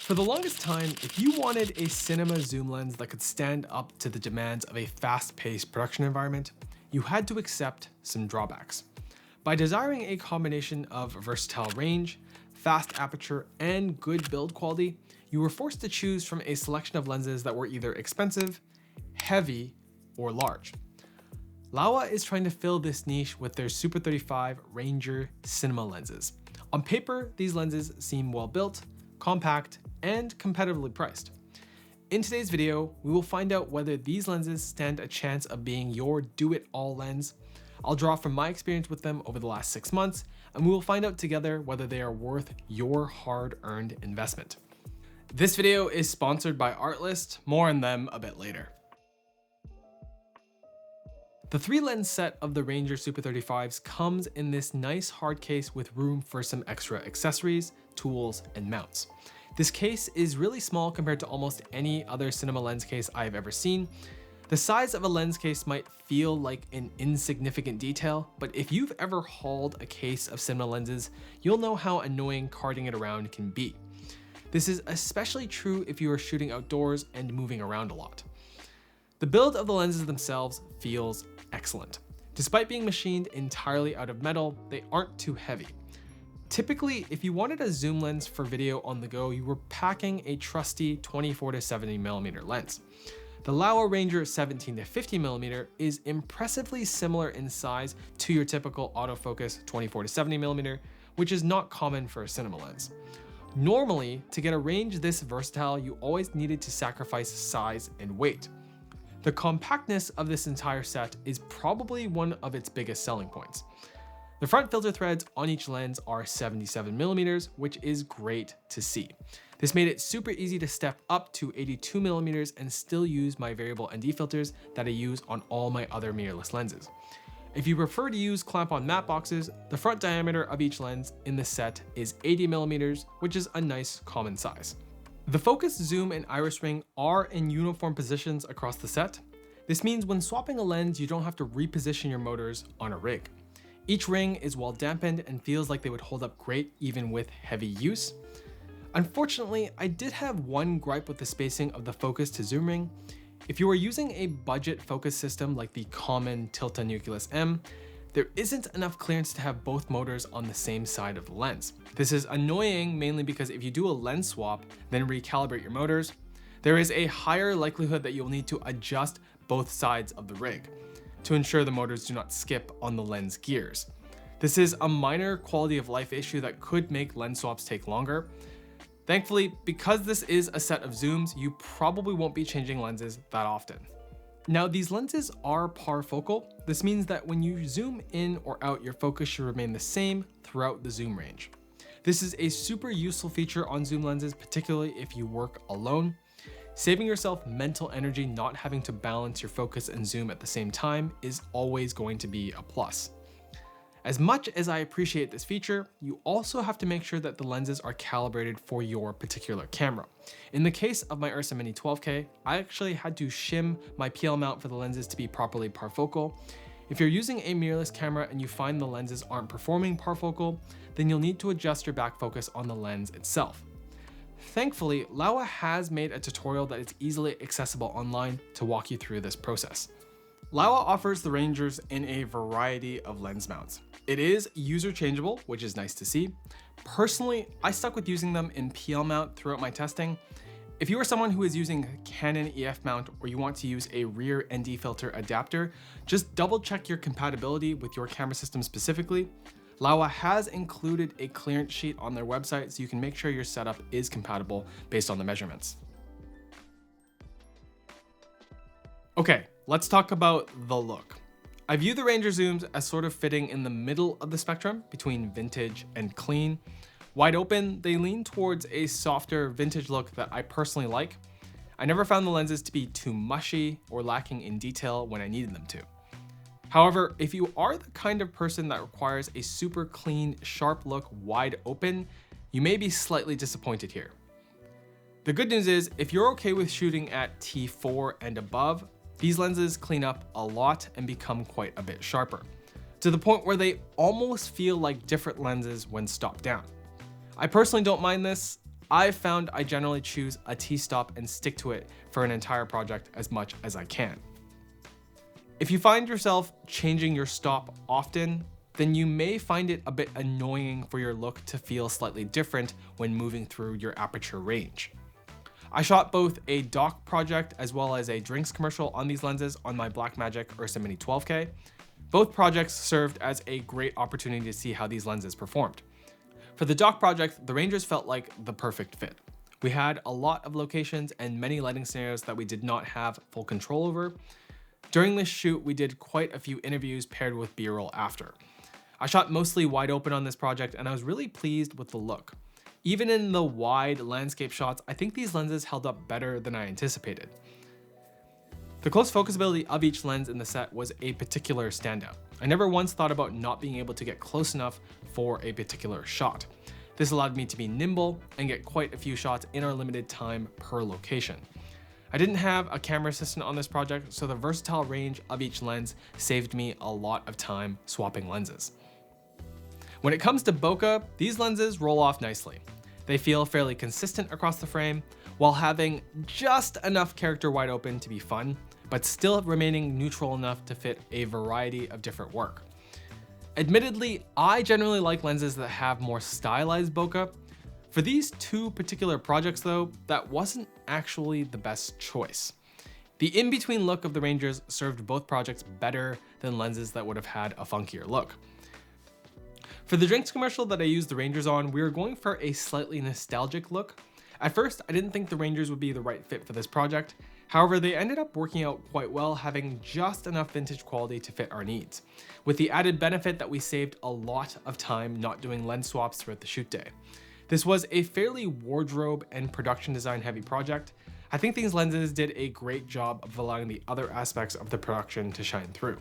For the longest time, if you wanted a cinema zoom lens that could stand up to the demands of a fast-paced production environment, you had to accept some drawbacks. By desiring a combination of versatile range, fast aperture, and good build quality, you were forced to choose from a selection of lenses that were either expensive, heavy, or large. Laowa is trying to fill this niche with their Super 35 Ranger cinema lenses. On paper, these lenses seem well built, compact, and competitively priced. In today's video, we will find out whether these lenses stand a chance of being your do-it-all lens. I'll draw from my experience with them over the last 6 months, and we will find out together whether they are worth your hard-earned investment. This video is sponsored by Artlist, more on them a bit later. The 3-lens set of the Ranger Super 35s comes in this nice hard case with room for some extra accessories, tools, and mounts. This case is really small compared to almost any other cinema lens case I've ever seen. The size of a lens case might feel like an insignificant detail, but if you've ever hauled a case of cinema lenses, you'll know how annoying carting it around can be. This is especially true if you are shooting outdoors and moving around a lot. The build of the lenses themselves feels excellent. Despite being machined entirely out of metal, they aren't too heavy. Typically, if you wanted a zoom lens for video on the go, you were packing a trusty 24 to 70mm lens. The Laowa Ranger 17 to 50mm is impressively similar in size to your typical autofocus 24 to 70mm, which is not common for a cinema lens. Normally, to get a range this versatile, you always needed to sacrifice size and weight. The compactness of this entire set is probably one of its biggest selling points. The front filter threads on each lens are 77mm, which is great to see. This made it super easy to step up to 82mm and still use my variable ND filters that I use on all my other mirrorless lenses. If you prefer to use clamp-on matte boxes, the front diameter of each lens in this set is 80mm, which is a nice common size. The focus, zoom, and iris ring are in uniform positions across the set. This means when swapping a lens, you don't have to reposition your motors on a rig. Each ring is well dampened and feels like they would hold up great even with heavy use. Unfortunately, I did have one gripe with the spacing of the focus to zoom ring. If you are using a budget focus system like the common Tilta Nucleus M, there isn't enough clearance to have both motors on the same side of the lens. This is annoying mainly because if you do a lens swap, then recalibrate your motors, there is a higher likelihood that you'll need to adjust both sides of the rig to ensure the motors do not skip on the lens gears. This is a minor quality of life issue that could make lens swaps take longer. Thankfully, because this is a set of zooms, you probably won't be changing lenses that often. Now, these lenses are parfocal. This means that when you zoom in or out, your focus should remain the same throughout the zoom range. This is a super useful feature on zoom lenses, particularly if you work alone. Saving yourself mental energy not having to balance your focus and zoom at the same time is always going to be a plus. As much as I appreciate this feature, you also have to make sure that the lenses are calibrated for your particular camera. In the case of my Ursa Mini 12K, I actually had to shim my PL mount for the lenses to be properly parfocal. If you're using a mirrorless camera and you find the lenses aren't performing parfocal, then you'll need to adjust your back focus on the lens itself. Thankfully, Laowa has made a tutorial that is easily accessible online to walk you through this process. Laowa offers the Rangers in a variety of lens mounts. It is user changeable, which is nice to see. Personally, I stuck with using them in PL mount throughout my testing. If you are someone who is using a Canon EF mount or you want to use a rear ND filter adapter, just double check your compatibility with your camera system specifically. Laowa has included a clearance sheet on their website so you can make sure your setup is compatible based on the measurements. Okay, let's talk about the look. I view the Ranger zooms as sort of fitting in the middle of the spectrum between vintage and clean. Wide open, they lean towards a softer vintage look that I personally like. I never found the lenses to be too mushy or lacking in detail when I needed them to. However, if you are the kind of person that requires a super clean, sharp look wide open, you may be slightly disappointed here. The good news is, if you're okay with shooting at T4 and above, these lenses clean up a lot and become quite a bit sharper, to the point where they almost feel like different lenses when stopped down. I personally don't mind this. I've found I generally choose a T-stop and stick to it for an entire project as much as I can. If you find yourself changing your stop often, then you may find it a bit annoying for your look to feel slightly different when moving through your aperture range. I shot both a dock project as well as a drinks commercial on these lenses on my Blackmagic Ursa Mini 12K. Both projects served as a great opportunity to see how these lenses performed. For the dock project, the Rangers felt like the perfect fit. We had a lot of locations and many lighting scenarios that we did not have full control over. During this shoot, we did quite a few interviews paired with B-roll after. I shot mostly wide open on this project and I was really pleased with the look. Even in the wide landscape shots, I think these lenses held up better than I anticipated. The close focusability of each lens in the set was a particular standout. I never once thought about not being able to get close enough for a particular shot. This allowed me to be nimble and get quite a few shots in our limited time per location. I didn't have a camera assistant on this project, so the versatile range of each lens saved me a lot of time swapping lenses. When it comes to bokeh, these lenses roll off nicely. They feel fairly consistent across the frame while having just enough character wide open to be fun, but still remaining neutral enough to fit a variety of different work. Admittedly, I generally like lenses that have more stylized bokeh. For these two particular projects though, that wasn't actually the best choice. The in-between look of the Rangers served both projects better than lenses that would have had a funkier look. For the drinks commercial that I used the Rangers on, we were going for a slightly nostalgic look. At first, I didn't think the Rangers would be the right fit for this project. However, they ended up working out quite well, having just enough vintage quality to fit our needs, with the added benefit that we saved a lot of time not doing lens swaps throughout the shoot day. This was a fairly wardrobe and production design heavy project. I think these lenses did a great job of allowing the other aspects of the production to shine through.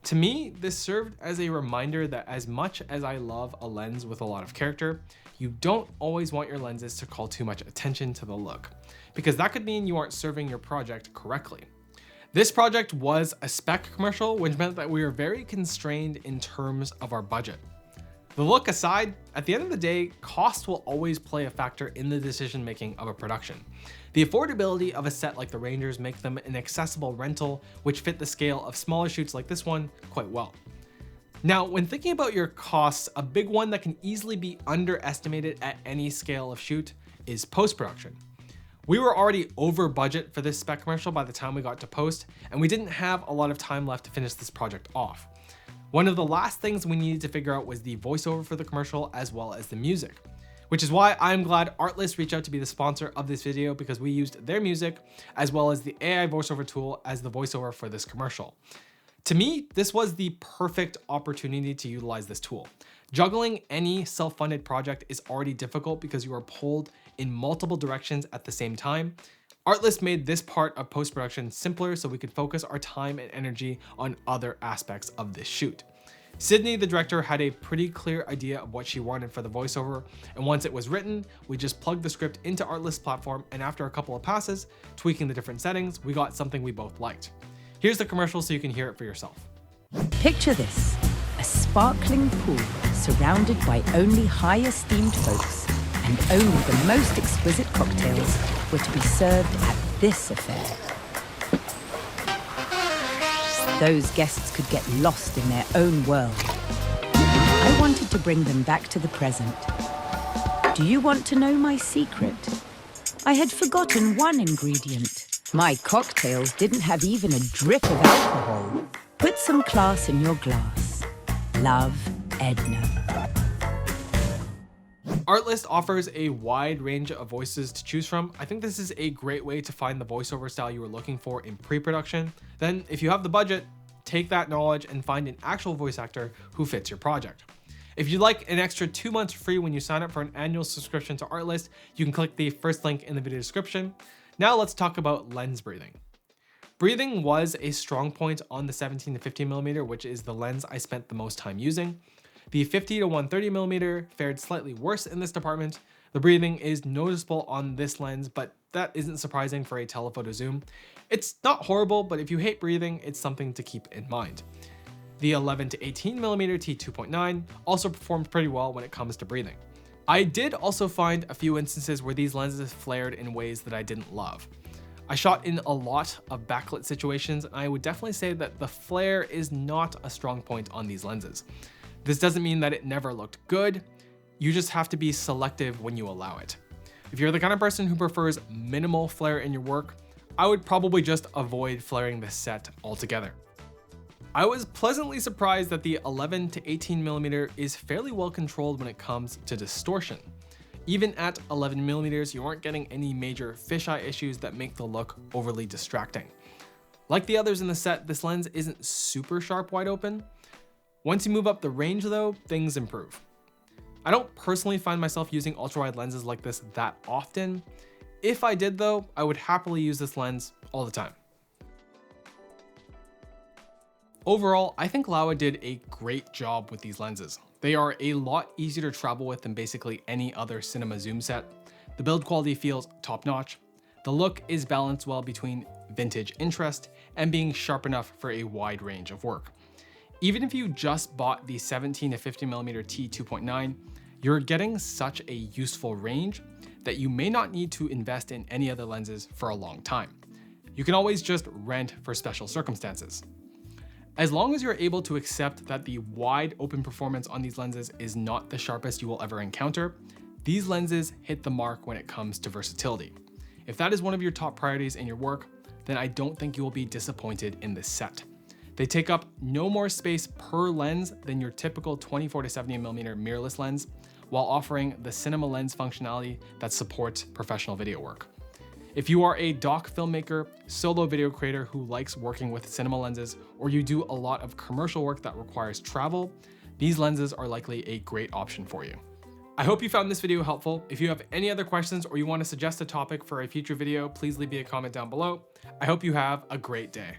To me, this served as a reminder that as much as I love a lens with a lot of character, you don't always want your lenses to call too much attention to the look, because that could mean you aren't serving your project correctly. This project was a spec commercial, which meant that we were very constrained in terms of our budget. The look aside, at the end of the day, cost will always play a factor in the decision-making of a production. The affordability of a set like the Rangers make them an accessible rental, which fit the scale of smaller shoots like this one quite well. Now, when thinking about your costs, a big one that can easily be underestimated at any scale of shoot is post-production. We were already over budget for this spec commercial by the time we got to post, and we didn't have a lot of time left to finish this project off. One of the last things we needed to figure out was the voiceover for the commercial as well as the music, which is why I'm glad Artlist reached out to be the sponsor of this video, because we used their music as well as the AI voiceover tool as the voiceover for this commercial. To me, this was the perfect opportunity to utilize this tool. Juggling any self-funded project is already difficult because you are pulled in multiple directions at the same time. Artlist made this part of post-production simpler so we could focus our time and energy on other aspects of this shoot. Sydney, the director, had a pretty clear idea of what she wanted for the voiceover, and once it was written, we just plugged the script into Artlist platform, and after a couple of passes, tweaking the different settings, we got something we both liked. Here's the commercial so you can hear it for yourself. Picture this, a sparkling pool surrounded by only high-esteemed folks, and only the most exquisite cocktails were to be served at this affair. Those guests could get lost in their own world. I wanted to bring them back to the present. Do you want to know my secret? I had forgotten one ingredient. My cocktails didn't have even a drip of alcohol. Put some class in your glass. Love, Edna. Artlist offers a wide range of voices to choose from. I think this is a great way to find the voiceover style you were looking for in pre-production. Then, if you have the budget, take that knowledge and find an actual voice actor who fits your project. If you'd like an extra 2 months free when you sign up for an annual subscription to Artlist, you can click the first link in the video description. Now let's talk about lens breathing. Breathing was a strong point on the 17 to 15mm, which is the lens I spent the most time using. The 50 to 130mm fared slightly worse in this department. The breathing is noticeable on this lens, but that isn't surprising for a telephoto zoom. It's not horrible, but if you hate breathing, it's something to keep in mind. The 11 to 18mm t2.9 also performed pretty well when it comes to breathing. I did also find a few instances where these lenses flared in ways that I didn't love. I shot in a lot of backlit situations, and I would definitely say that the flare is not a strong point on these lenses. This doesn't mean that it never looked good. You just have to be selective when you allow it. If you're the kind of person who prefers minimal flare in your work, I would probably just avoid flaring the set altogether. I was pleasantly surprised that the 11 to 18mm is fairly well controlled when it comes to distortion. Even at 11mm, you aren't getting any major fisheye issues that make the look overly distracting. Like the others in the set, this lens isn't super sharp wide open. Once you move up the range though, things improve. I don't personally find myself using ultra-wide lenses like this that often. If I did though, I would happily use this lens all the time. Overall, I think Laowa did a great job with these lenses. They are a lot easier to travel with than basically any other cinema zoom set. The build quality feels top-notch. The look is balanced well between vintage interest and being sharp enough for a wide range of work. Even if you just bought the 17 to 50mm t2.9, you're getting such a useful range that you may not need to invest in any other lenses for a long time. You can always just rent for special circumstances. As long as you're able to accept that the wide open performance on these lenses is not the sharpest you will ever encounter, these lenses hit the mark when it comes to versatility. If that is one of your top priorities in your work, then I don't think you will be disappointed in this set. They take up no more space per lens than your typical 24 to 70mm mirrorless lens, while offering the cinema lens functionality that supports professional video work. If you are a doc filmmaker, solo video creator who likes working with cinema lenses, or you do a lot of commercial work that requires travel, these lenses are likely a great option for you. I hope you found this video helpful. If you have any other questions or you want to suggest a topic for a future video, please leave me a comment down below. I hope you have a great day.